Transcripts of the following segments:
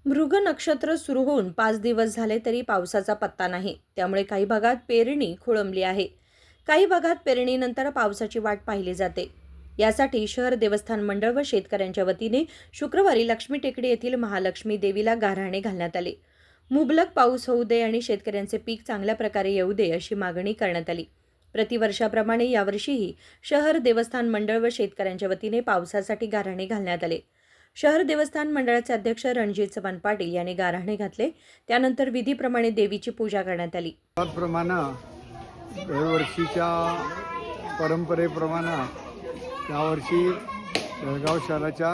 मृग नक्षत्र सुरू होऊन 5 दिवस झाले तरी पावसाचा पत्ता नाही. त्यामुळे काही भागात पेरणी खोळंबली आहे. काही भागात पेरणीनंतर पावसाची वाट पाहिली जाते. यासाठी शहर देवस्थान मंडळ व शेतकऱ्यांच्या वतीने शुक्रवारी लक्ष्मी टेकडी येथील महालक्ष्मी देवीला गाऱ्हाणे घालण्यात आले. मुबलक पाऊस होऊ दे आणि शेतकऱ्यांचे पीक चांगल्या प्रकारे येऊ दे अशी मागणी करण्यात आली. प्रतिवर्षाप्रमाणे यावर्षीही शहर देवस्थान मंडळ व शेतकऱ्यांच्या वतीने पावसासाठी गाऱ्हाणे घालण्यात आले. शहर देवस्थान मंडळाचे अध्यक्ष रणजित चव्हाण पाटील यांनी गाऱ्हाणे घातले. त्यानंतर विधीप्रमाणे देवीची पूजा करण्यात आली. त्याप्रमाणे दरवर्षीच्या परंपरेप्रमाणे यावर्षी बेळगाव शहराच्या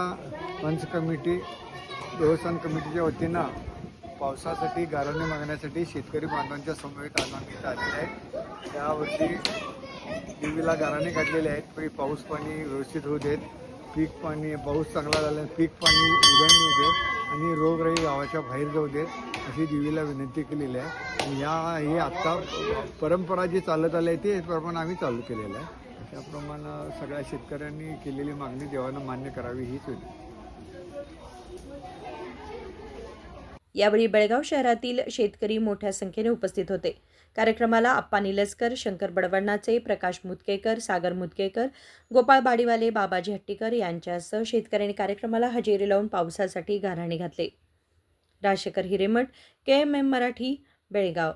पंच कमिटी देवस्थान कमिटीच्या वतीनं पावसासाठी गाऱ्हाणे मागण्यासाठी शेतकरी बांधवांच्या समवेत आनंदित आलेले आहेत. यावर्षी देवीला गाऱ्हाणे काढलेले आहेत. पाऊस पाणी व्यवस्थित होऊ देत, पाऊस चांगला झाला, पीक पाणी उधळून येऊ देत आणि रोगराई गावाच्या बाहेर जाऊ देत अशी देवीला विनंती केलेली आहे. ही आत्ता परंपरा जी चालत आली आहे ते प्रमाणे आम्ही चालू केलेलं आहे. त्याप्रमाणे सगळ्या शेतकऱ्यांनी केलेली मागणी देवानं मान्य करावी हीच विनंती. यावेळी बेळगाव शहरातील शेतकरी मोठ्या संख्येने उपस्थित होते. कार्यक्रमाला आप्पा निलस्कर, शंकर बडवण्णाचे, प्रकाश मुदकेकर, सागर मुदकेकर, गोपाळ बाडीवाले, बाबाजी हट्टीकर यांच्यासह शेतकऱ्यांनी कार्यक्रमाला हजेरी लावून पावसासाठी गाऱ्हाणे घातले. राजशेखर हिरेमठ, KMM मराठी, बेळगाव.